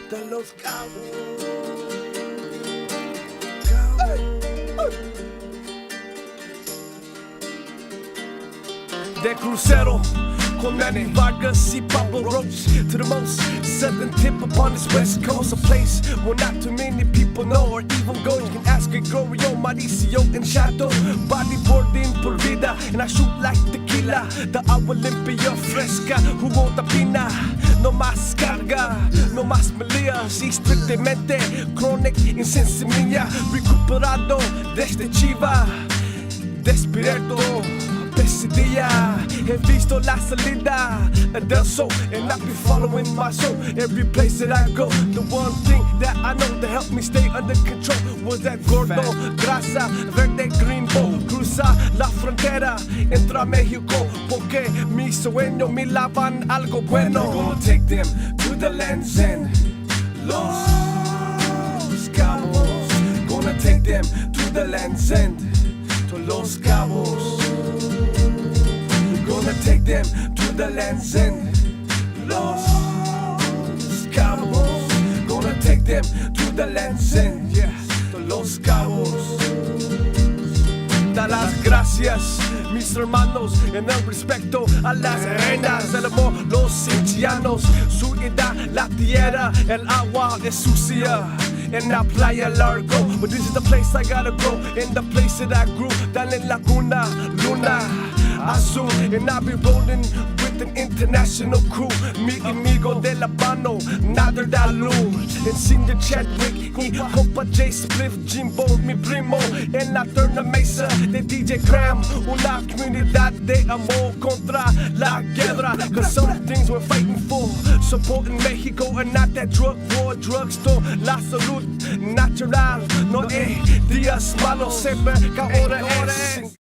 de los Cabos. De crucero con Manny Vargas y Pablo Roach to the most southern tip upon this west coast, a place where not too many people know or even go. You can ask Gregorio, Mauricio, and Shadow. Bodyboarding por vida, and I shoot like tequila. The agua limpia, fresca, jugo de pina. No más carga, no más melías. Y estrictamente chronic insensimilla. Recuperado desde Chiva, despierto. Pesadilla, he visto la salida del sol, and I be following my soul every place that I go. The one thing that I know that helped me stay under control was that gordo, grasa, verde, green bowl. Cruza la frontera, entra a México, porque mi sueño me lavan algo bueno. Gonna take them to the land's end, Los Cabos. Gonna take them to the land's end, to Los Cabos. Gonna take them to the land's end, Los Cabos. Gonna take them to the land's end, yeah, to Los Cabos. Da las gracias, mis hermanos, en el respeto a las reinas, el amor, los hinchianos, su edad, la tierra, el agua es sucia. En la playa largo, but this is the place I gotta go. In the place that I grew, down in Laguna, Luna Azul. And I be rolling with an international crew. Mi amigo de la mano, Nader Daluz, Insignia Chadwick y Compa J Spliff, Jimbo, mi primo. En la Terna Mesa de DJ Cram, una comunidad de amor contra la guerra. Cause some things we're fighting for, supporting Mexico and not that drug war, drugstore. La salud natural, no hay días malos, siempre que ahora es.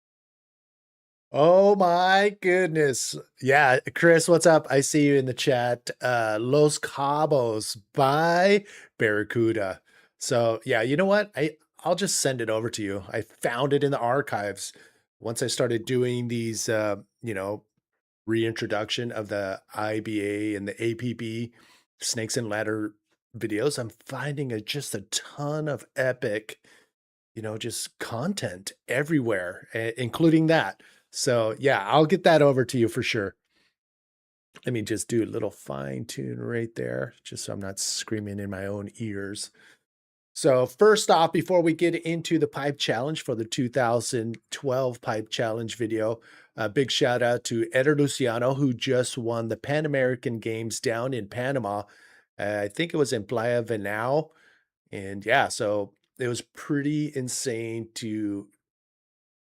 Oh my goodness. Yeah, Chris, what's up? I see you in the chat. Los Cabos by Barracuda. So yeah, you know what? I'll just send it over to you. I found it in the archives. Once I started doing these reintroduction of the IBA and the APB Snakes and Ladder videos, I'm finding just a ton of epic, just content everywhere, including that. So yeah, I'll get that over to you for sure. Let me just do a little fine tune right there, just so I'm not screaming in my own ears. So first off, before we get into the pipe challenge for the 2012 pipe challenge video, a big shout out to Eder Luciano, who just won the Pan American Games down in Panama. I think it was in Playa Venao. And yeah, so it was pretty insane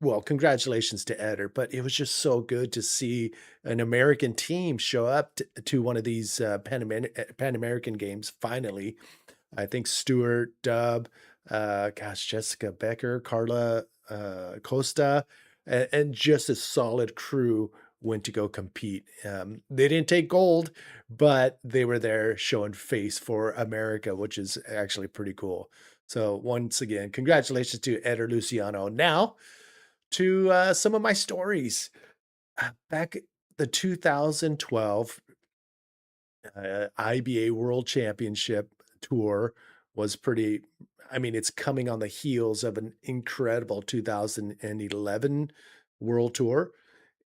well, congratulations to Eder, but it was just so good to see an American team show up to one of these Pan American Games finally. I think Stuart, Dub, Jessica Becker, Carla Costa, and just a solid crew went to go compete. They didn't take gold, but they were there showing face for America, which is actually pretty cool. So once again, congratulations to Eder Luciano. Now, to some of my stories. Back the 2012 IBA World Championship Tour was pretty, it's coming on the heels of an incredible 2011 World Tour.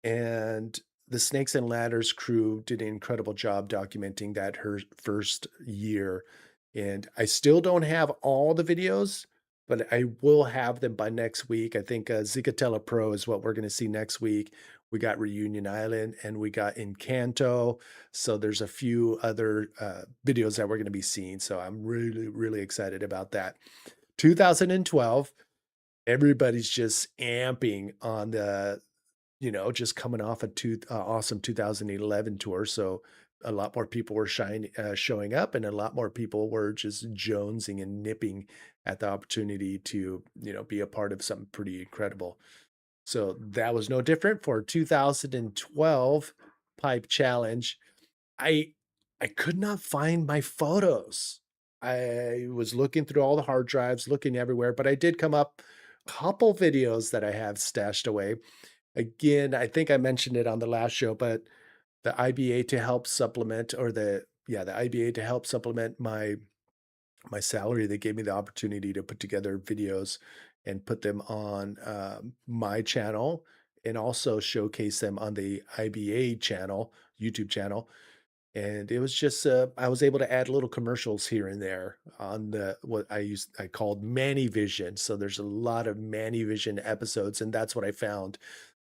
And the Snakes and Ladders crew did an incredible job documenting that her first year. And I still don't have all the videos, but I will have them by next week. I think Zicatella Pro is what we're going to see next week. We got Reunion Island and we got Encanto. So there's a few other videos that we're going to be seeing. So I'm really, really excited about that. 2012, everybody's just amping on the, just coming off a awesome 2011 tour. So a lot more people were showing up, and a lot more people were just jonesing and nipping at the opportunity to, be a part of something pretty incredible. So that was no different for 2012 Pipe Challenge. I could not find my photos. I was looking through all the hard drives, looking everywhere, but I did come up a couple videos that I have stashed away. Again, I think I mentioned it on the last show, but the IBA to help supplement, or the IBA to help supplement my my salary, they gave me the opportunity to put together videos and put them on my channel and also showcase them on the IBA channel, YouTube channel. And it was just I was able to add little commercials here and there on the what I called Manny Vision. So there's a lot of Manny Vision episodes, and that's what I found.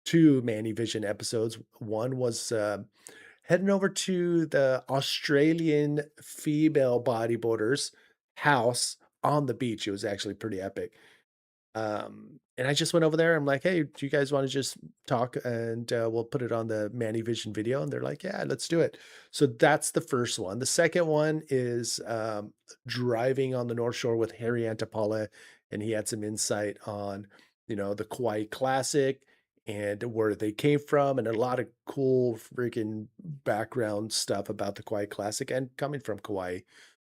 Two Manny Vision episodes. One was heading over to the Australian female bodybuilder's house on the beach. It was actually pretty epic. And I just went over there. I'm like, "Hey, do you guys want to just talk and we'll put it on the Manny Vision video?" And they're like, "Yeah, let's do it." So that's the first one. The second one is driving on the North Shore with Harry Antipala, and he had some insight on, the Kauai Classic and where they came from, and a lot of cool freaking background stuff about the Kauai Classic and coming from Kauai.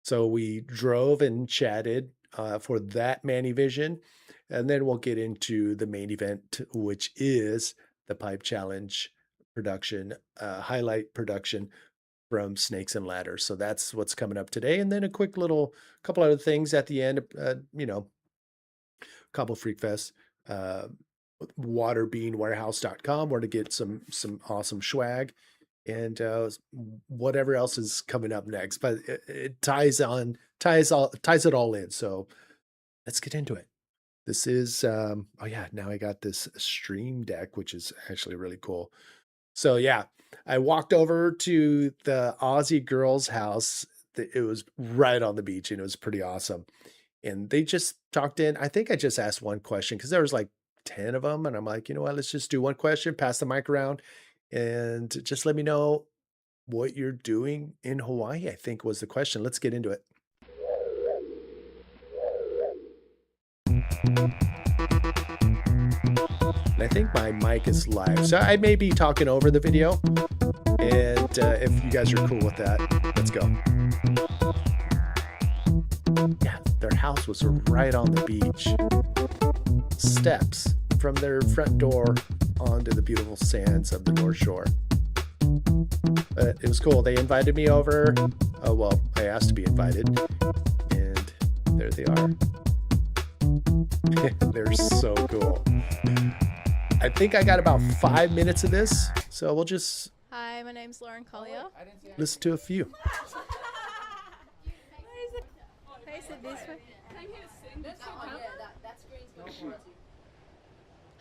So we drove and chatted for that Manny Vision. And then we'll get into the main event, which is the Pipe Challenge production, highlight production from Snakes and Ladders. So that's what's coming up today. And then a quick little couple other things at the end, Cabo Freak Fest, waterbeanwarehouse.com, where to get some awesome swag and whatever else is coming up next. But it ties it all in. So let's get into it. This is, oh yeah, now I got this stream deck, which is actually really cool. So yeah, I walked over to the Aussie girls' house. It was right on the beach and it was pretty awesome. And they just talked in. I think I just asked one question because there was like 10 of them. And I'm like, you know what, let's just do one question, pass the mic around, and just let me know what you're doing in Hawaii, I think was the question. Let's get into it. And I think my mic is live, so I may be talking over the video. And if you guys are cool with that, let's go. Yeah, their house was right on the beach. Steps from their front door onto the beautiful sands of the North Shore. But it was cool. They invited me over. Oh, well, I asked to be invited. And there they are. They're so cool. I think I got about 5 minutes of this, so we'll just... Hi, my name's Lauren Collier. Listen to a few.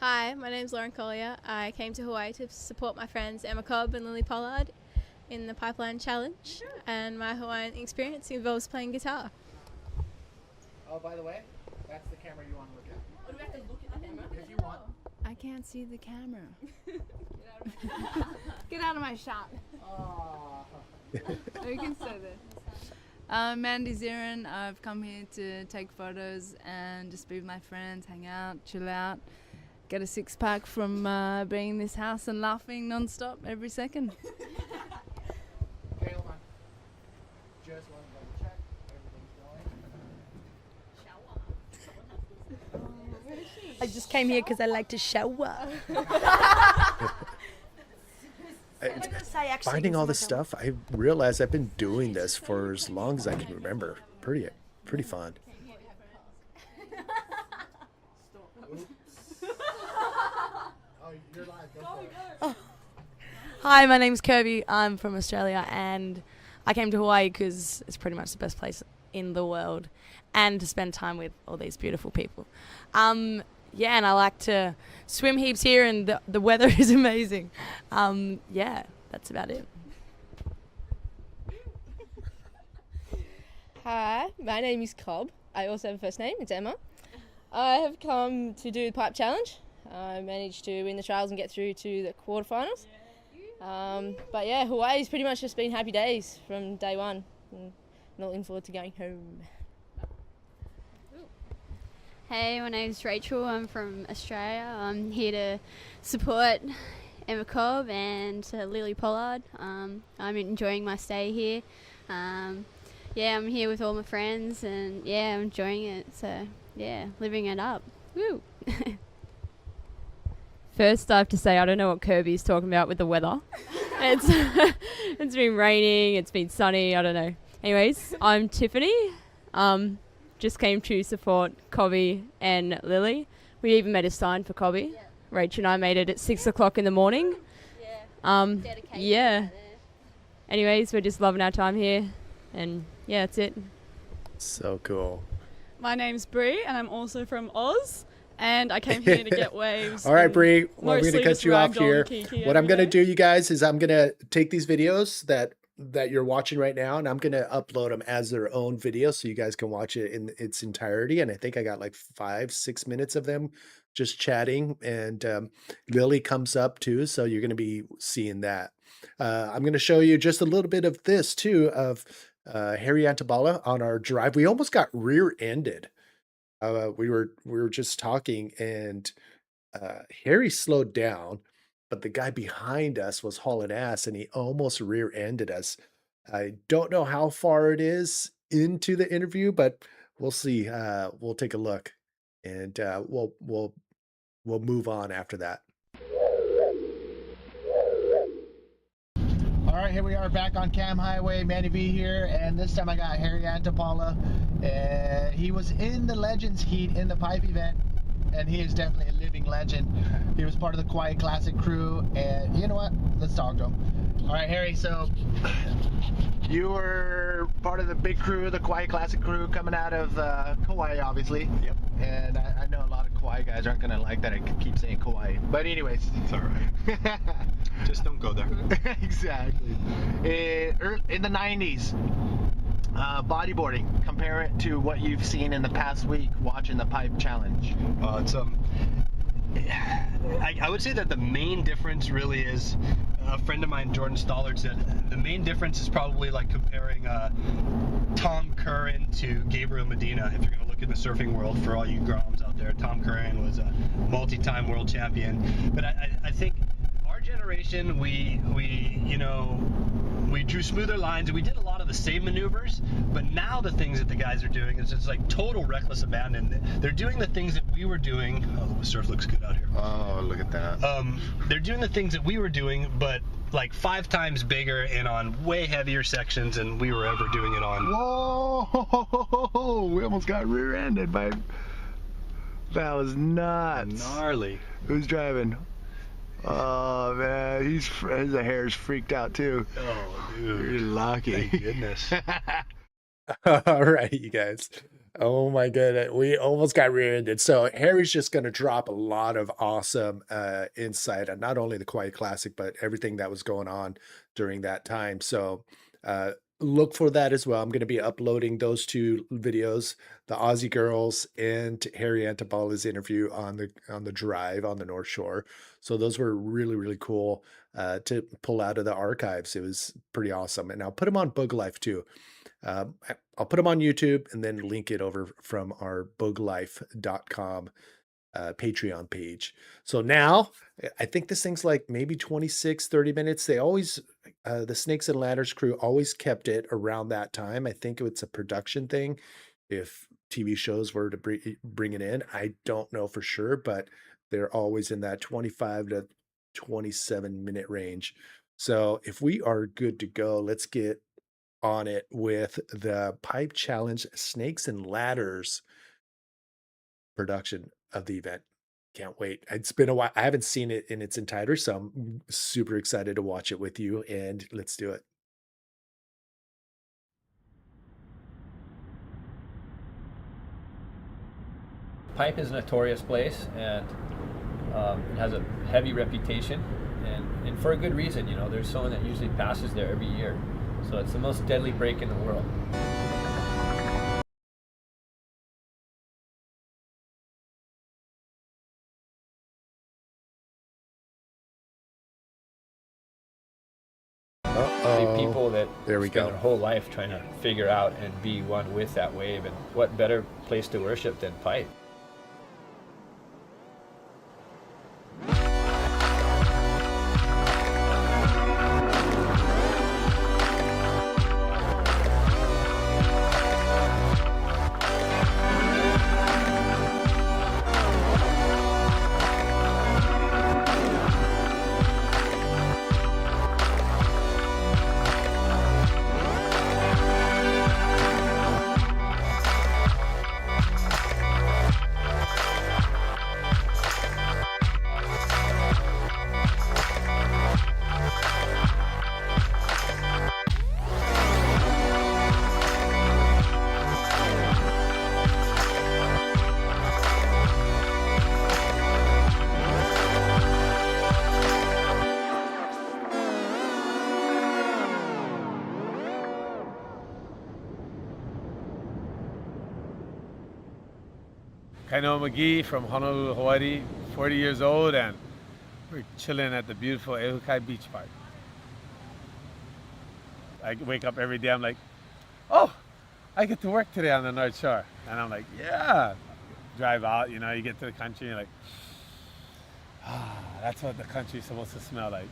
Hi, my name's Lauren Collier. I came to Hawaii to support my friends Emma Cobb and Lily Pollard in the Pipeline Challenge, and my Hawaiian experience involves playing guitar. Oh, by the way, that's the camera you want to look at. What do we have to look at the camera? If you want. I can't see the camera. Get out of my shot. Oh. You can stay there. Mandy Zirin. I've come here to take photos and just be with my friends, hang out, chill out, get a six-pack from being in this house and laughing non-stop every second. Okay, hold on. Just want to double check. Everything's going. I just came here because I like to shower. Finding all this stuff, I realized I've been doing this for as long as I can remember. Pretty fun. Hi, my name's Kirby. I'm from Australia, and I came to Hawaii because it's pretty much the best place in the world, and to spend time with all these beautiful people. Yeah, and I like to swim heaps here, and the weather is amazing. Yeah, that's about it. Hi, my name is Cobb. I also have a first name, it's Emma. I have come to do the Pipe Challenge. I managed to win the trials and get through to the quarterfinals. But yeah, Hawaii's pretty much just been happy days from day one. And I'm looking forward to going home. Hey, my name's Rachel. I'm from Australia. I'm here to support Emma Cobb and Lily Pollard. I'm enjoying my stay here. Yeah, I'm here with all my friends and yeah, I'm enjoying it. So yeah, living it up. Woo! First, I have to say I don't know what Kirby's talking about with the weather. It's been raining, it's been sunny, I don't know. Anyways, I'm Tiffany. Just came to support Cobby and Lily. We even made a sign for Cobby. Rachel and I made it at 6 o'clock in the morning. Yeah. Anyways, we're just loving our time here, and yeah, that's it. So cool. My name's Bree, and I'm also from Oz, and I came here to get waves. All right, Bree, well, I'm going to mostly cut just you off ragdoll here. Kiki What I'm every going to day. do, you guys, is I'm going to take these videos that you're watching right now, and I'm going to upload them as their own video so you guys can watch it in its entirety. And I think I got like 5-6 minutes of them just chatting, and Lily comes up too, so you're going to be seeing that. I'm going to show you just a little bit of this too, of Harry Antabala on our drive. We almost got rear-ended. We were just talking, and Harry slowed down, but the guy behind us was hauling ass, and he almost rear-ended us. I don't know how far it is into the interview, but we'll see. We'll take a look, and we'll move on after that. All right, here we are back on Cam Highway. Manny V here, and this time I got Harry Antapala. He was in the Legends Heat in the pipe event, and he is definitely a living legend. He was part of the Quiet Classic crew, and you know what? Let's talk to him. All right, Harry, so you were part of the big crew, the Quiet Classic crew, coming out of Kauai, obviously. Yep. And I know a lot of Kauai guys aren't going to like that I keep saying Kauai. But anyways. It's all right. Just don't go there. Exactly. In the 90s, bodyboarding, compare it to what you've seen in the past week watching the pipe challenge. It's I would say that the main difference really is, a friend of mine, Jordan Stollard, said the main difference is probably like comparing Tom Curran to Gabriel Medina. If you're going to look in the surfing world, for all you groms out there, Tom Curran was a multi-time world champion. But I think our generation, we drew smoother lines, and we did a lot of the same maneuvers, but now the things that the guys are doing is it's like total reckless abandon. They're doing the things that we were doing. Oh, the surf looks good out here. Oh, look at that. They're doing the things that we were doing, but like 5 times bigger and on way heavier sections than we were ever doing it on. Whoa! We almost got rear-ended by... That was nuts. Gnarly. Who's driving? Oh man, his hair's freaked out too. Oh dude, you're lucky. Thank goodness. All right, you guys. Oh my goodness, we almost got rear-ended. So Harry's just going to drop a lot of awesome insight on not only the Quiet Classic, but everything that was going on during that time. So look for that as well. I'm going to be uploading those 2 videos, the Aussie girls and Harry Antabala's interview on the drive on the North Shore. So those were really, really cool to pull out of the archives. It was pretty awesome. And I'll put them on Bug Life too. I'll put them on YouTube and then link it over from our buglife.com Patreon page. So now I think this thing's like maybe 26-30 minutes. They always the Snakes and Ladders crew always kept it around that time. I think it's a production thing. If TV shows were to bring it in, I don't know for sure, but they're always in that 25 to 27 minute range. So if we are good to go, let's get on it with the Pipe Challenge Snakes and Ladders production of the event. Can't wait. It's been a while. I haven't seen it in its entirety, so I'm super excited to watch it with you, and let's do it. Pipe is a notorious place, and it has a heavy reputation, and for a good reason. You know, there's someone that usually passes there every year, so it's the most deadly break in the world. People that spend their whole life trying to figure out and be one with that wave, and what better place to worship than Pipe? Kainoa McGee from Honolulu, Hawaii, 40 years old, and we're chilling at the beautiful Ehukai Beach Park. I wake up every day, I'm like, oh, I get to work today on the North Shore. And I'm like, yeah. Drive out, you get to the country, and you're like, that's what the country's supposed to smell like.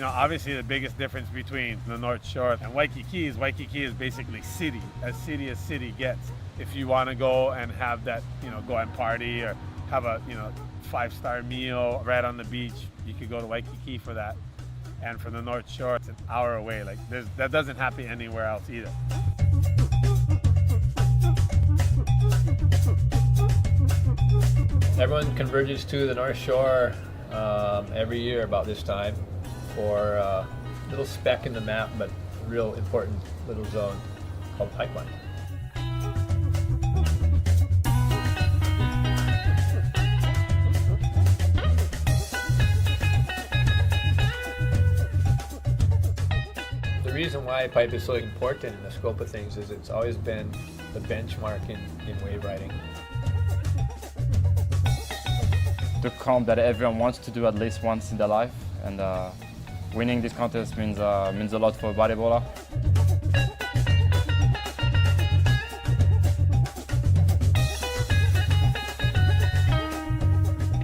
Obviously the biggest difference between the North Shore and Waikiki is basically city as city gets. If you want to go and have that, go and party or have a, 5-star meal right on the beach, you could go to Waikiki for that. And from the North Shore, it's an hour away. Like that doesn't happen anywhere else either. Everyone converges to the North Shore every year about this time for a little speck in the map, but a real important little zone called Pipeline. The reason why pipe is so important in the scope of things is it's always been the benchmark in wave riding. The comp that everyone wants to do at least once in their life, and winning this contest means a lot for a bodyboarder.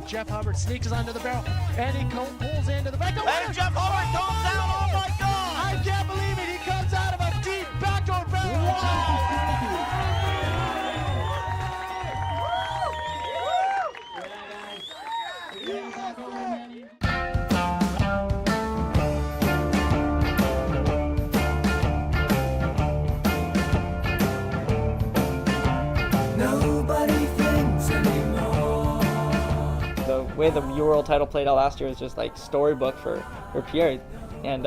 Jeff Hubbard sneaks onto the barrel, and he pulls into the back. And Jeff Hubbard comes out, oh my God! I can't believe it, he comes out of a deep backdoor barrel! Wow. The way the World title played out last year was just like storybook for Pierre, and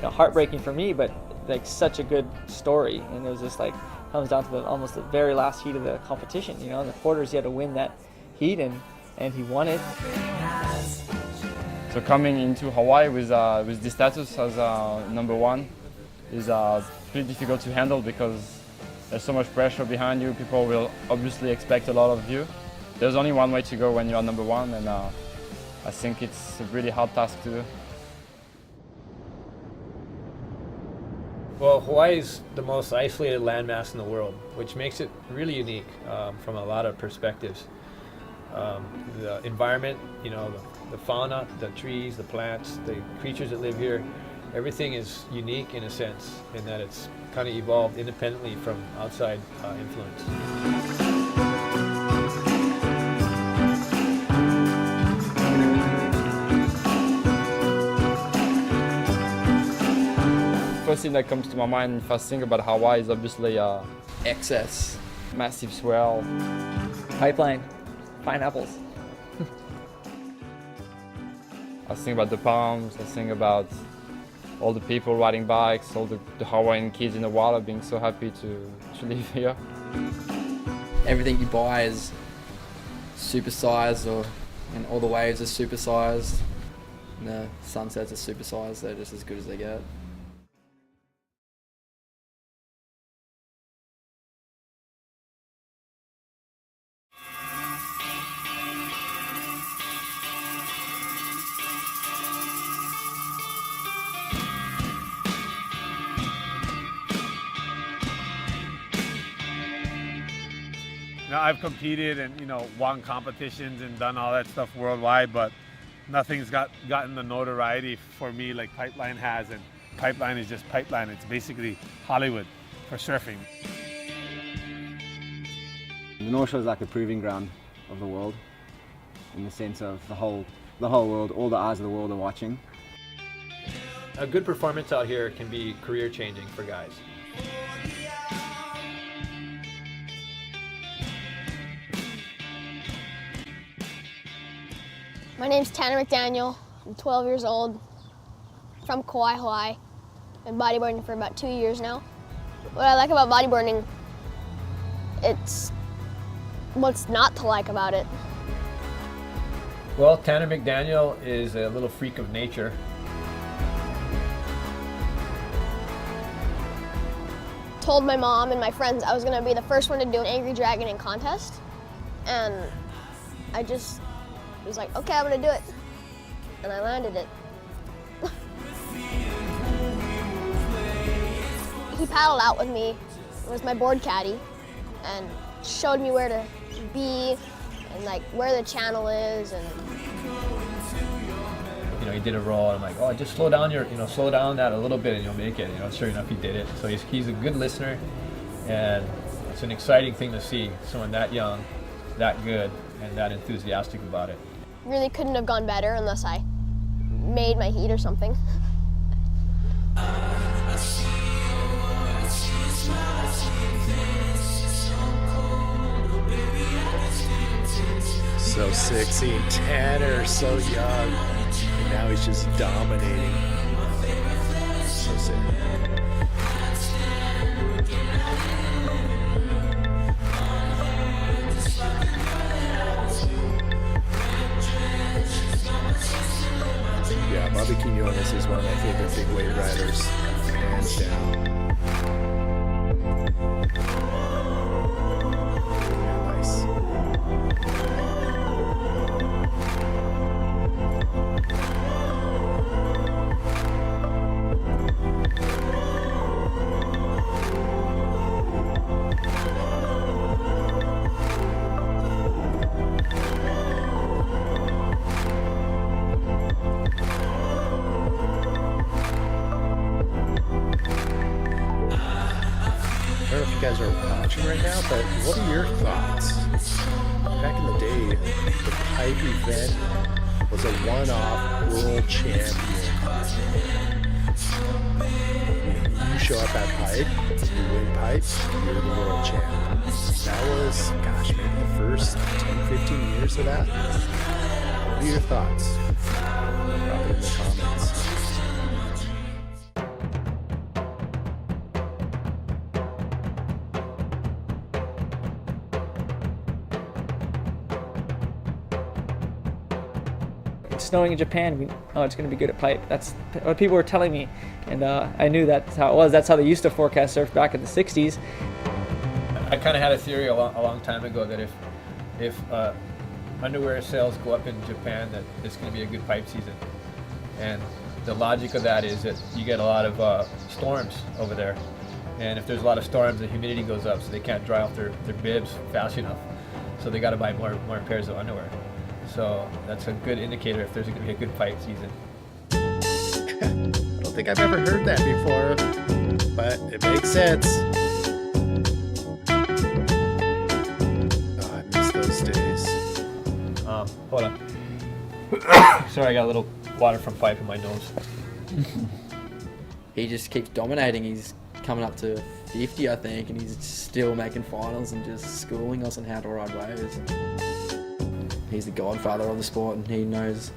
heartbreaking for me, but like such a good story. And it was just like comes down to almost the very last heat of the competition. In the quarters he had to win that heat, and he won it. So coming into Hawaii with this status as number one is pretty difficult to handle because there's so much pressure behind you. People will obviously expect a lot of you. There's only one way to go when you are number one, and I think it's a really hard task to do. Well, Hawaii is the most isolated landmass in the world, which makes it really unique from a lot of perspectives. The environment, the fauna, the trees, the plants, the creatures that live here, everything is unique in a sense, in that it's kind of evolved independently from outside influence. First thing that comes to my mind if I think about Hawaii is obviously excess, massive swell, Pipeline, pineapples. I think about the palms, I think about all the people riding bikes, all the Hawaiian kids in the water being so happy to live here. Everything you buy is supersized, and all the waves are supersized, and the sunsets are supersized, they're just as good as they get. I've competed and won competitions and done all that stuff worldwide, but nothing's gotten the notoriety for me like Pipeline has, and Pipeline is just Pipeline. It's basically Hollywood for surfing. The North Shore is like a proving ground of the world, in the sense of the whole world, all the eyes of the world are watching. A good performance out here can be career changing for guys. My name's Tanner McDaniel. I'm 12 years old, from Kauai, Hawaii. Been bodyboarding for about 2 years now. What I like about bodyboarding, it's what's not to like about it. Well, Tanner McDaniel is a little freak of nature. told my mom and my friends I was gonna be the first one to do an angry dragon in contest. And I just was like, okay, I'm gonna do it. And I landed it. He paddled out with me, was my board caddy, and showed me where to be and like where the channel is. And he did a roll, and I'm like, oh, just slow down slow down that a little bit and you'll make it. Sure enough, he did it. So he's a good listener, and it's an exciting thing to see someone that young, that good, and that enthusiastic about it. Really couldn't have gone better unless I made my heat or something. So sick seeing Tanner so young, and now he's just dominating. So sick. Yeah, Bobby Quinones is one of my favorite big wave riders, hands down. Nice. I don't know if you guys are watching right now, but what are your thoughts? Back in the day, the pipe event was a one-off world champion. You show up at pipe, you win pipe, you're the world champ. That was, gosh, maybe the first 10, 15 years of that. What are your thoughts? Drop it in the comments. Snowing in Japan, it's going to be good at pipe. That's what people were telling me, and I knew that's how it was. That's how they used to forecast surf back in the 60s. I kind of had a theory a long time ago that if underwear sales go up in Japan, that it's going to be a good pipe season. And the logic of that is that you get a lot of storms over there. And if there's a lot of storms, the humidity goes up, so they can't dry off their bibs fast enough. So they got to buy more pairs of underwear. So that's a good indicator if there's going to be a good pipe season. I don't think I've ever heard that before, but it makes sense. Oh, I miss those days. Hold on. Sorry, I got a little water from pipe in my nose. He just keeps dominating. He's coming up to 50, I think, and he's still making finals and just schooling us on how to ride waves. He's the godfather of the sport, and he knows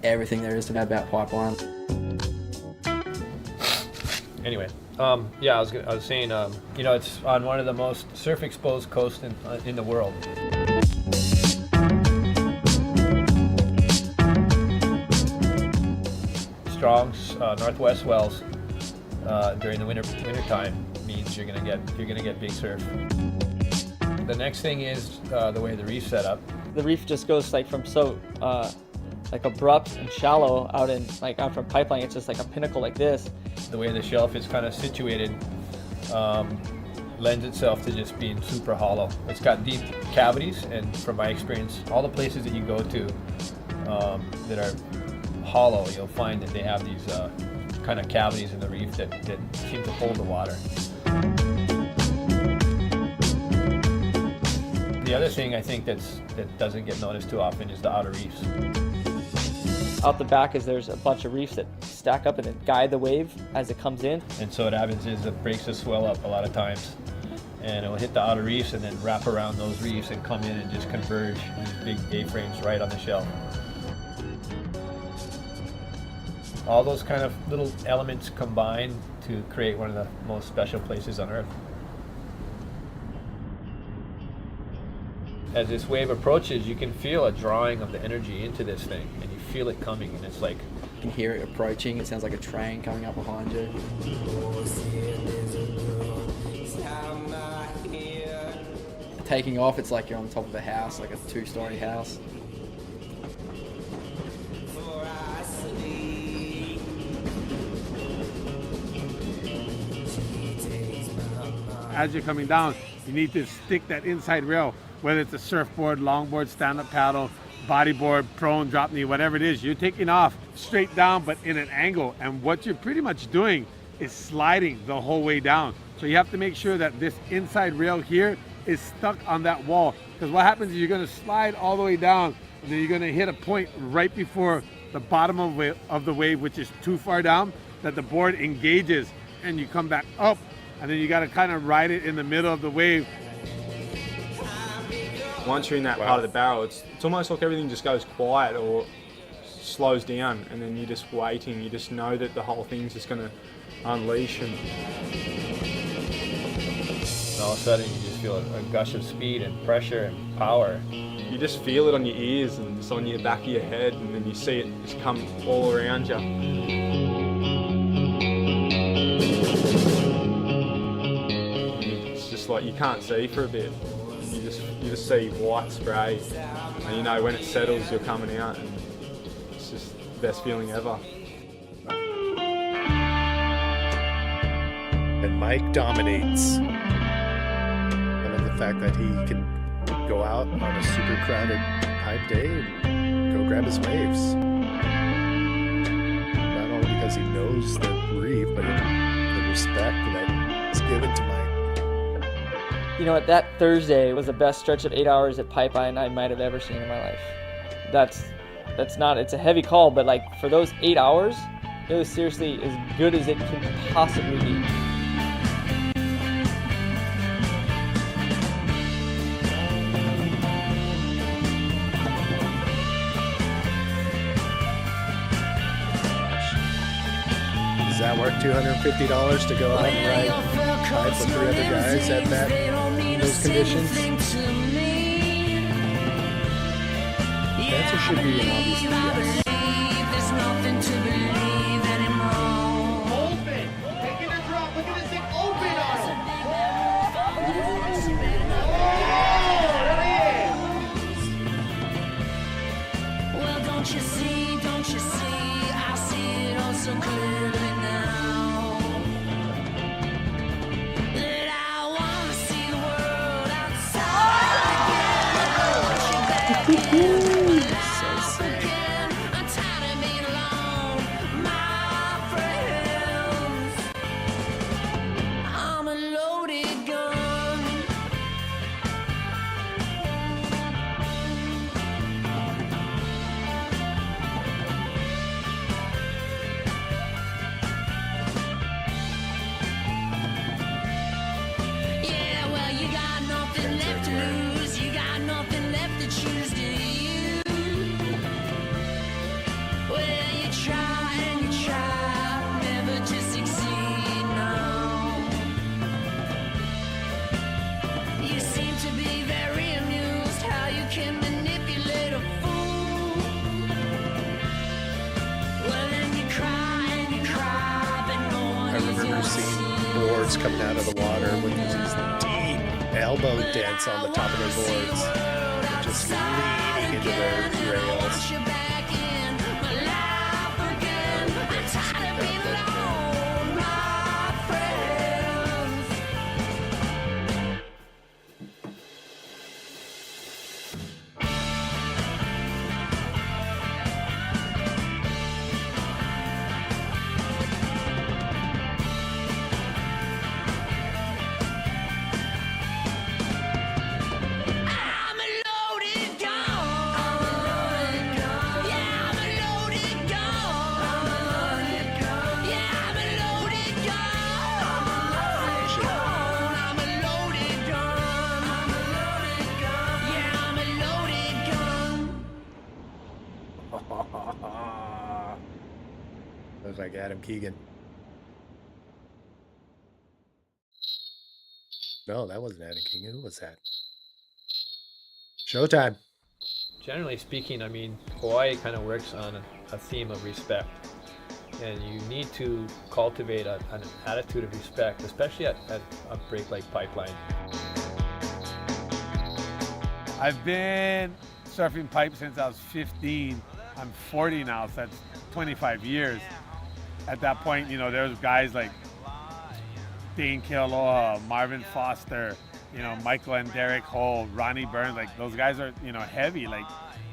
everything there is to know about pipeline. Anyway, yeah, I was saying, it's on one of the most surf-exposed coasts in the world. Strong northwest swells during the winter time means you're gonna get big surf. The next thing is the way the reef's set up. The reef just goes from so abrupt and shallow out from Pipeline. It's just like a pinnacle like this. The way the shelf is kind of situated lends itself to just being super hollow. It's got deep cavities, and from my experience, all the places that you go to that are hollow, you'll find that they have these kind of cavities in the reef that seem to hold the water. The other thing I think that doesn't get noticed too often is the outer reefs. Out the back there's a bunch of reefs that stack up and then guide the wave as it comes in. And so what happens is it breaks the swell up a lot of times, and it will hit the outer reefs and then wrap around those reefs and come in and just converge these big A-frames right on the shelf. All those kind of little elements combine to create one of the most special places on Earth. As this wave approaches, you can feel a drawing of the energy into this thing, and you feel it coming, and it's like... You can hear it approaching. It sounds like a train coming up behind you. taking off, it's like you're on top of a house, like a 2-story house. As you're coming down, you need to stick that inside rail, whether it's a surfboard, longboard, stand-up paddle, bodyboard, prone, drop knee, whatever it is. You're taking off straight down, but in an angle. And what you're pretty much doing is sliding the whole way down. So you have to make sure that this inside rail here is stuck on that wall. Because what happens is you're gonna slide all the way down, and then you're gonna hit a point right before the bottom of the wave, which is too far down, that the board engages, and you come back up, and then you gotta kind of ride it in the middle of the wave. Once you're in that part of the barrel, it's almost like everything just goes quiet or slows down, and then you're just waiting. You just know that the whole thing's just gonna unleash, and all of a sudden you just feel a gush of speed and pressure and power. you just feel it on your ears and it's on your back of your head, and then you see it just come all around you. It's just like you can't see for a bit. You just see white spray, and you know when it settles you're coming out, and it's just the best feeling ever. And Mike dominates. I love the fact that he can go out on a super crowded pipe day and go grab his waves. Not only because he knows the reef, but the respect that is given to Mike. You know what, that Thursday was the best stretch of 8 hours at pipeline I might have ever seen in my life. That's not, it's a heavy call, but like for those 8 hours, it was seriously as good as it can possibly be. Does that worth $250 to go out and ride pipe with 3 other guys at those conditions? The answer should be an obvious yes. Open! Taking a drop. Look at this thing open on him. Well, don't you see, I see it all so clearly now. That I wanna see the world outside again. So sick. I'm tired of being alone, my friends. I'm a loaded gun. Yeah, well, you got nothing left to lose. You got nothing left to choose, do you? Well, you try and you try, never to succeed, no. You seem to be very amused how you can manipulate a fool. Well, then you cry, but no one I remember seeing boards coming out of the water with these deep elbow dents on the top of their boards, and just leaning into their rails. I'm a loaded gun. Yeah, I'm a loaded gun. Yeah, I'm a loaded gun. I'm a loaded gun. Yeah, I'm a loaded gun. That was like Adam Keegan. No, that wasn't Adam Keegan. Who was that? Showtime. Generally speaking, I mean, Hawaii kind of works on a theme of respect. And you need to cultivate an attitude of respect, especially at a break like Pipeline. I've been surfing pipe since I was 15. I'm 40 now, so that's 25 years. At that point, you know, there's guys like Dane Kealoha, Marvin Foster, you know, Michael and Derek Holt, Ronnie Burns. Like, those guys are, you know, heavy. Like,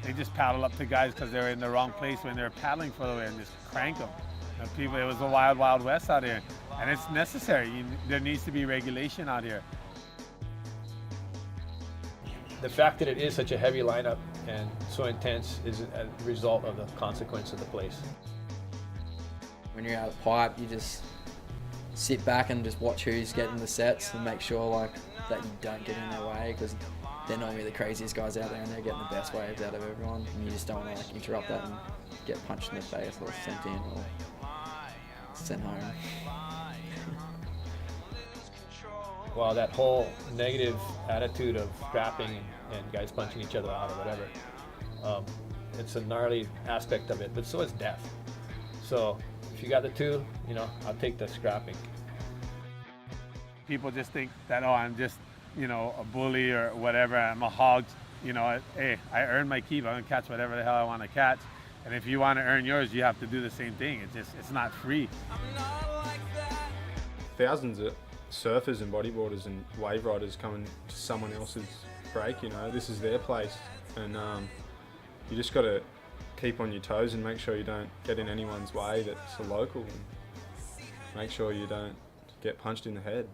they just paddle up to guys because they're in the wrong place when they're paddling for the way and just crank them. You know, people, it was the wild, wild west out here, and it's necessary. There needs to be regulation out here. The fact that it is such a heavy lineup and so intense is a result of the consequence of the place. When you're out of the pipe, you just sit back and just watch who's getting the sets and make sure like that you don't get in their way, because they're normally the craziest guys out there and they're getting the best waves out of everyone, and you just don't want to like interrupt that and get punched in the face or sent in or sent home. Well, that whole negative attitude of scrapping and guys punching each other out or whatever, it's a gnarly aspect of it, but so is death. So if you got the two, you know, I'll take the scrapping. People just think that, oh, I'm just, you know, a bully or whatever, I'm a hog. You know, hey, I earned my keep, I'm gonna catch whatever the hell I wanna catch. And if you wanna earn yours, you have to do the same thing. It's not free. Thousands of surfers and bodyboarders and wave riders coming to someone else's break, you know, this is their place. And you just gotta keep on your toes and make sure you don't get in anyone's way that's a local, and make sure you don't get punched in the head.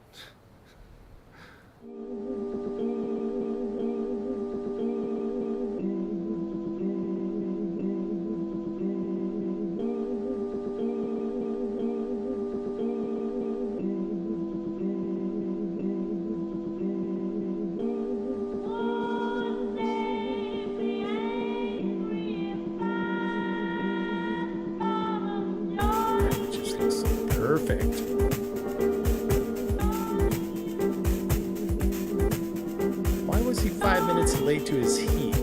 Perfect. Why was he 5 minutes late to his heat?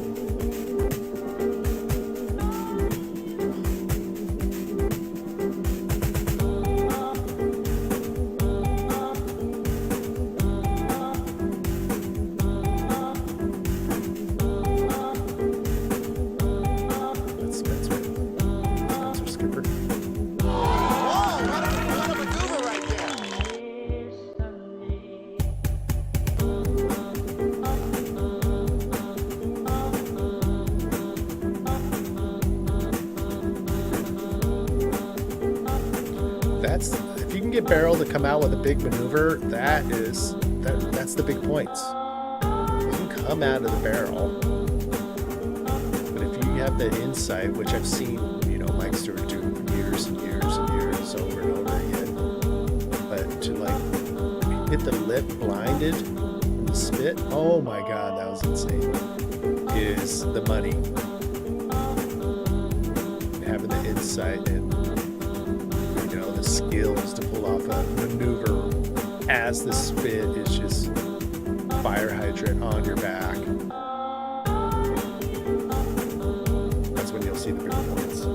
That's Spencer Skipper. If you can get Barrel to come out with a big maneuver, that's the big points. You can come out of the barrel, but if you have the insight, which I've seen, you know, Mike Stewart do years and years and years over and over again, but to like hit the lip blinded and the spit, oh my god, that was insane, is the money. Having the insight and the skills to pull off a maneuver as the spit is just fire hydrant on your back. That's when you'll see the bigger points.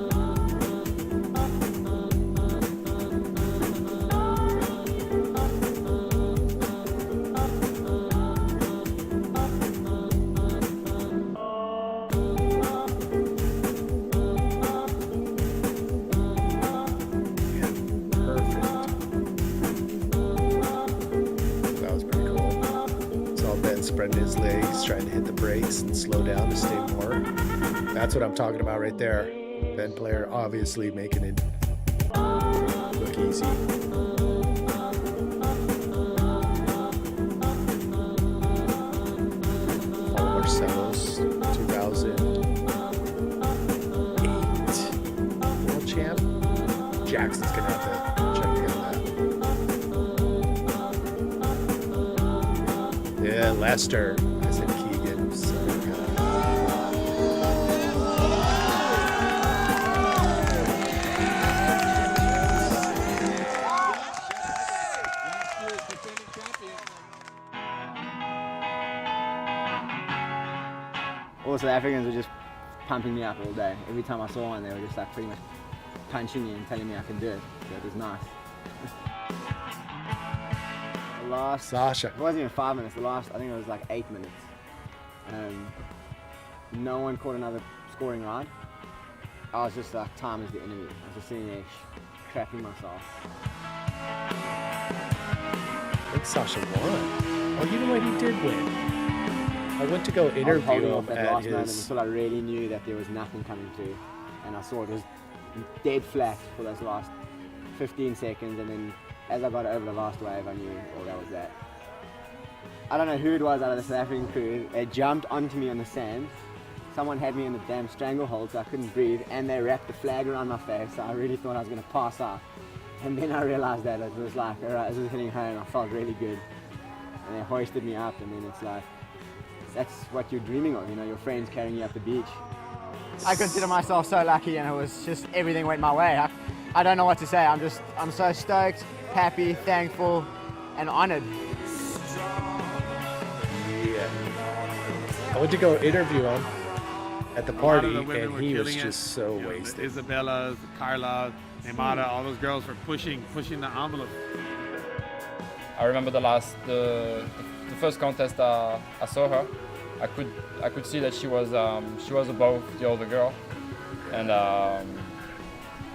Spreading his legs, trying to hit the brakes and slow down to stay more. That's what I'm talking about right there. Ben Player obviously making it look easy. Paul Marcello's 2008 world champ. Jackson's gonna have to check me on that. Yeah, Lester. I said Keegan. All the South Africans were just pumping me up all day. Every time I saw one, they were just like pretty much punching me and telling me I can do it. So it was nice. Sasha. It wasn't even 5 minutes. I think it was like 8 minutes. No one caught another scoring rod. I was just like, time is the enemy. I was just sitting there crapping myself. I think Sasha won. Oh, you know what? He did win. I went to go I was interview holding him off that at last moment his. until I really knew that there was nothing coming through. And I saw it was dead flat for those last 15 seconds. And then as I got over the last wave, I knew, oh, that was that. I don't know who it was out of the South African crew. They jumped onto me on the sand. Someone had me in the damn stranglehold so I couldn't breathe, and they wrapped the flag around my face, so I really thought I was going to pass out. And then I realized that it was like, alright, this is hitting home, I felt really good. And they hoisted me up, and then it's like, that's what you're dreaming of, you know, your friends carrying you up the beach. I consider myself so lucky, and it was just everything went my way. I don't know what to say. I'm so stoked, happy, thankful, and honored. Yeah. I went to go interview him at the party, A lot of the women and were he was killing it. just so You know, wasted. the Isabellas, the Carla, Nemada, all those girls for pushing the envelope. I remember the first contest I saw her. I could see that she was above the older girl, and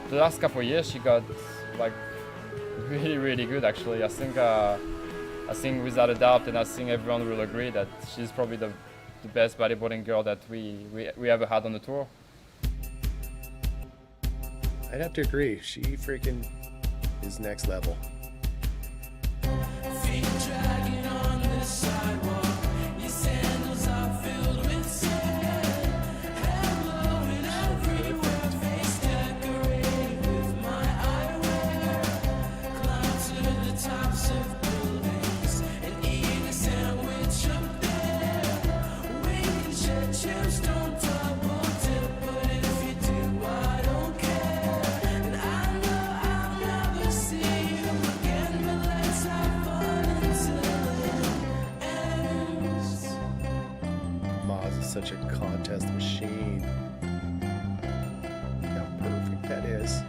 the last couple of years she got like really good actually. I think without a doubt, and I think everyone will agree that she's probably the best bodyboarding girl that we ever had on the tour. I'd have to agree. She freaking is next level. Such a contest machine. How perfect that is.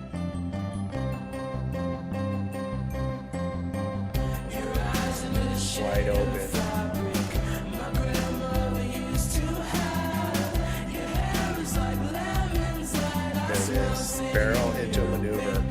Wide open. There it is. Barrel into a maneuver.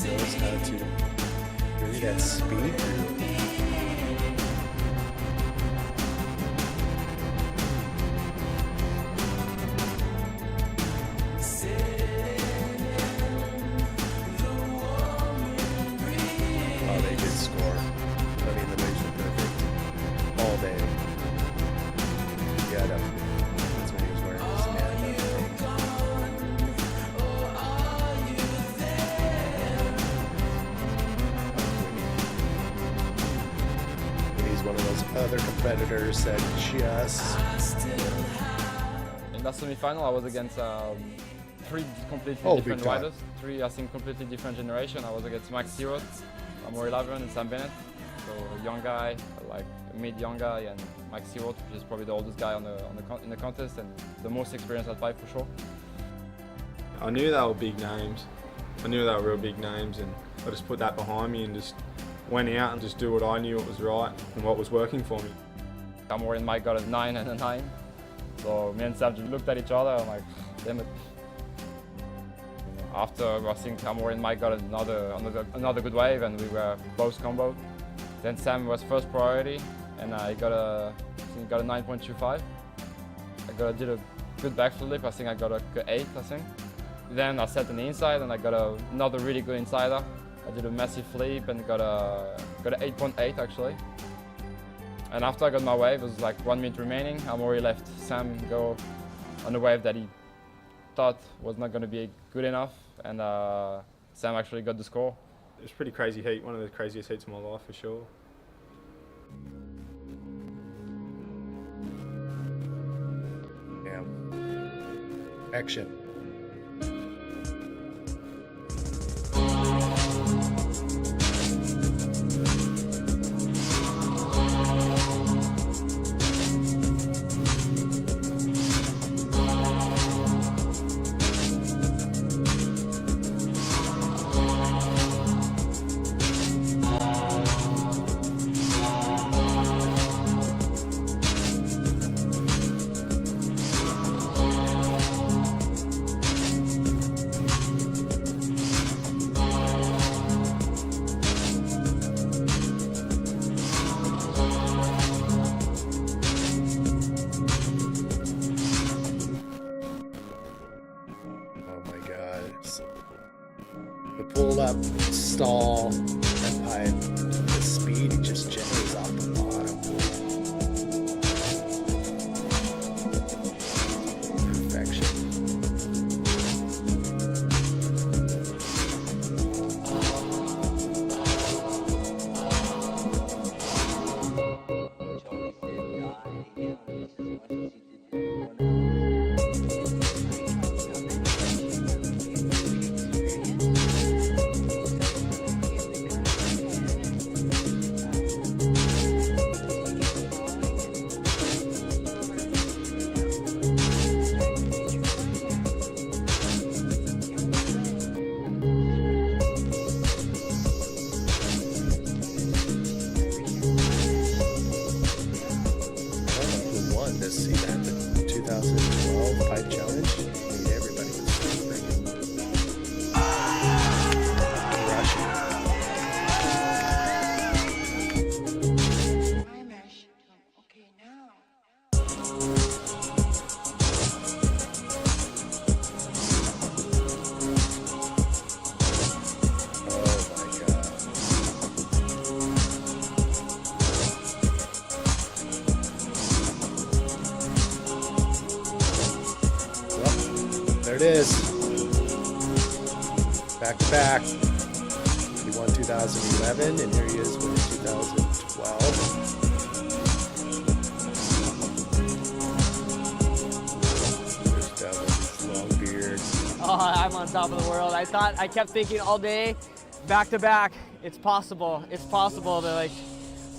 Knows how to bring that speed through. Oh, they did score. I mean, the waves were perfect all day. Yeah, that's when he was wearing his man. One of those other competitors that just... In that semi-final, I was against three completely different riders. Three, I think, completely different generation. I was against Max Stewart, Amaury Laverne, and Sam Bennett. So a young guy, like a mid-young guy, and Max Stewart, which is probably the oldest guy in the contest and the most experienced at pipe for sure. I knew they were big names. I knew they were real big names, and I just put that behind me and just went out and just do what I knew what was right and what was working for me. Amaury and Mike got a 9 and a 9. So me and Sam just looked at each other and like, damn it. After I think Amaury and Mike got another good wave and we were both combo. Then Sam was first priority and I got a 9.25. Did a good backflip. I think I got a 8. I think. Then I set on the inside and I got another really good insider. I did a massive flip and got a 8.8 actually. And after I got my wave, it was like 1 minute remaining. Amaury left Sam go on a wave that he thought was not going to be good enough, and Sam actually got the score. It was a pretty crazy heat, one of the craziest heats of my life for sure. Action. Pull up, stall, and pipe. The speed, he just generates off the bottom. Perfection. See that the 2012 pipe challenge. I mean, everybody was freaking rushing. There it is. Back to back. He won 2011, and here he is winning 2012. There's Devil, his long beard. Oh, I'm on top of the world. I kept thinking all day, back to back, it's possible. It's possible to like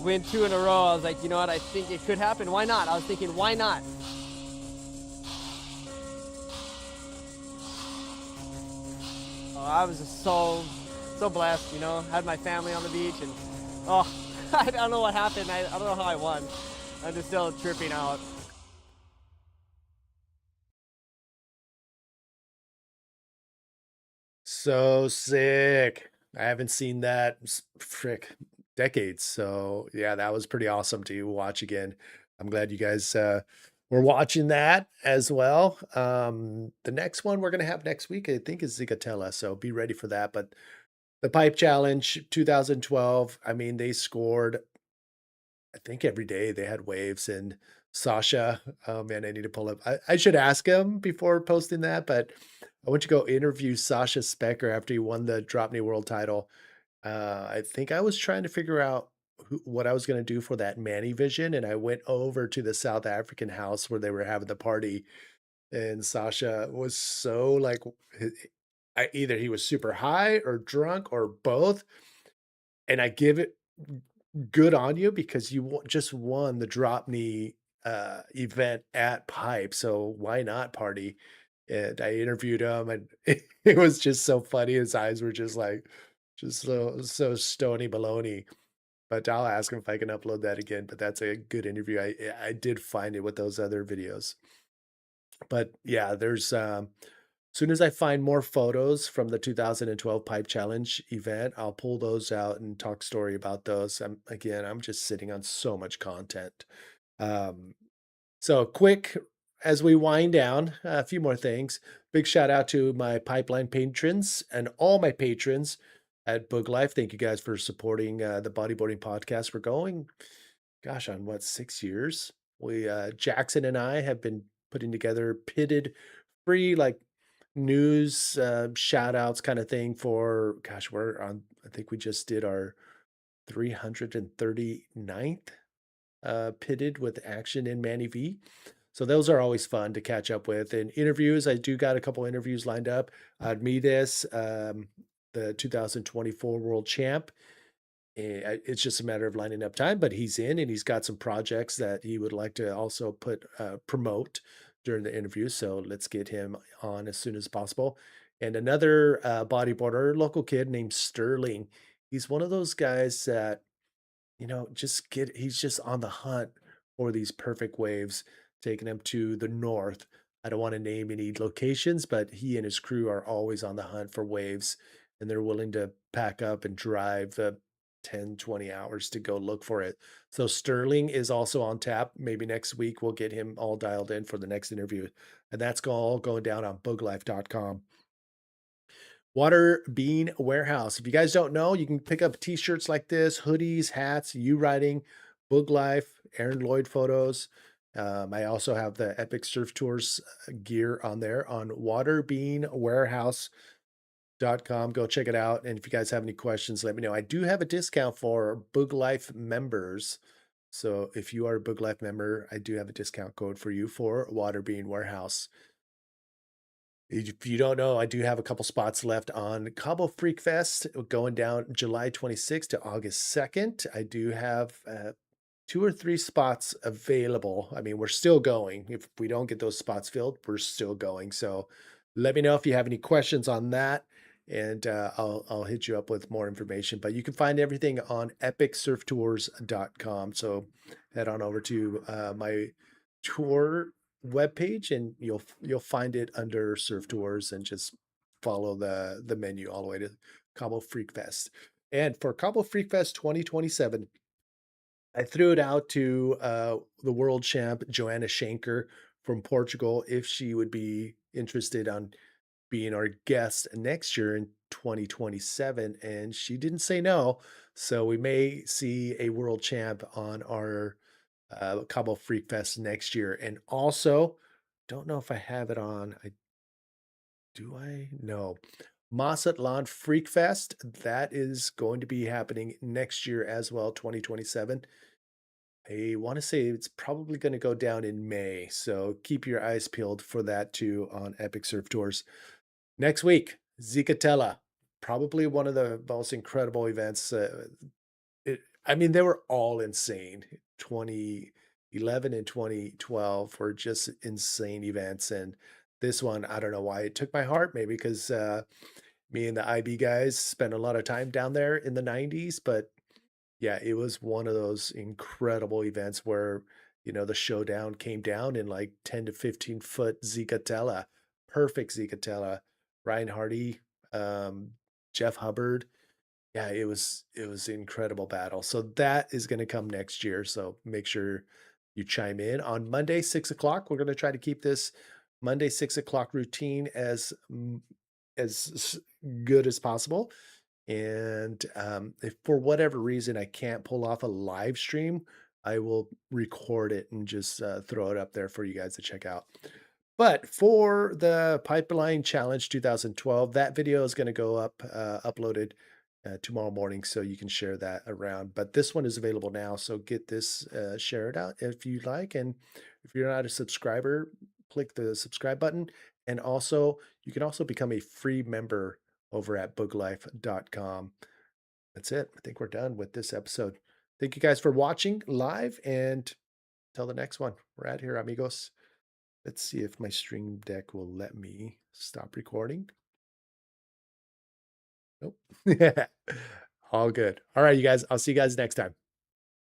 win 2 in a row. I was like, you know what? I think it could happen. Why not? I was thinking, why not? I was just so blessed, you know. Had my family on the beach, and I don't know what happened. I don't know how I won. I'm just still tripping out. So sick. I haven't seen that decades. So yeah, that was pretty awesome to watch again. I'm glad you guys were watching that as well. The next one we're gonna have next week, I think, is Zigatella. So be ready for that. But the pipe challenge 2012, I mean, they scored, I think, every day. They had waves. And Sasha, oh man, I need to pull up. I should ask him before posting that, but I want you to go interview Sasha Specker after he won the Drop Knee World title. I think I was trying to figure out what I was going to do for that Manny vision, and I went over to the South African house where they were having the party, and Sasha was so like, either he was super high or drunk or both, and I give it good on you because you just won the Drop Knee event at Pipe, so why not party? And I interviewed him, and it was just so funny. His eyes were just like, just so stony baloney. But I'll ask him if I can upload that again. But that's a good interview. I did find it with those other videos. But yeah, there's as soon as I find more photos from the 2012 Pipe Challenge event, I'll pull those out and talk story about those. I'm just sitting on so much content. So quick, as we wind down, a few more things. Big shout out to my Pipeline patrons and all my patrons at Boog Life. Thank you guys for supporting the bodyboarding podcast. We're going, gosh, on what, 6 years? We Jackson and I have been putting together pitted free like news shout outs kind of thing for, gosh, we're on, I think we just did our 339th pitted with Action in Manny V. So those are always fun to catch up with. And interviews, I do got a couple interviews lined up. Admides, the 2024 world champ. It's just a matter of lining up time, but he's in and he's got some projects that he would like to also promote during the interview. So let's get him on as soon as possible. And another bodyboarder, local kid named Sterling. He's one of those guys that, he's just on the hunt for these perfect waves, taking him to the north. I don't want to name any locations, but he and his crew are always on the hunt for waves, and they're willing to pack up and drive the 10, 20 hours to go look for it. So Sterling is also on tap. Maybe next week we'll get him all dialed in for the next interview. And that's all going down on booglife.com. Water Bean Warehouse. If you guys don't know, you can pick up t-shirts like this, hoodies, hats, you writing, Boog Life, Aaron Lloyd photos. I also have the Epic Surf Tours gear on there on waterbeanwarehouse.com. Go check it out. And if you guys have any questions, let me know. I do have a discount for Boog Life members. So if you are a Boog Life member, I do have a discount code for you for Water Bean Warehouse. If you don't know, I do have a couple spots left on Cabo Freak Fest going down July 26th to August 2nd. I do have 2 or 3 spots available. I mean, we're still going. If we don't get those spots filled, we're still going. So let me know if you have any questions on that, and I'll hit you up with more information. But you can find everything on epicsurftours.com. So head on over to my tour webpage, and you'll find it under Surf Tours, and just follow the menu all the way to Cabo Freak Fest. And for Cabo Freak Fest 2027, I threw it out to the world champ Joanna Schenker from Portugal if she would be interested on being our guest next year in 2027, and she didn't say no. So we may see a world champ on our Cabo Freak Fest next year. And also, don't know if I have it on. Do I? No. Mazatlan Freak Fest. That is going to be happening next year as well, 2027. I want to say it's probably going to go down in May. So keep your eyes peeled for that too on Epic Surf Tours. Next week, Zicatella. Probably one of the most incredible events. They were all insane. 2011 and 2012 were just insane events. And this one, I don't know why it took my heart. Maybe because me and the IB guys spent a lot of time down there in the 90s. But yeah, it was one of those incredible events where, the showdown came down in like 10 to 15 foot Zicatella. Perfect Zicatella. Ryan Hardy, Jeff Hubbard. Yeah, it was an incredible battle. So that is going to come next year. So make sure you chime in on Monday, 6 o'clock. We're going to try to keep this Monday, 6 o'clock routine as good as possible. And if for whatever reason I can't pull off a live stream, I will record it and just throw it up there for you guys to check out. But for the Pipeline Challenge 2012, that video is going to go up, uploaded tomorrow morning, so you can share that around. But this one is available now, so get this shared out if you like. And if you're not a subscriber, click the subscribe button. And also, you can also become a free member over at booglife.com. That's it. I think we're done with this episode. Thank you guys for watching live, and till the next one. We're out here, amigos. Let's see if my Stream Deck will let me stop recording. Nope. All good. All right, you guys. I'll see you guys next time.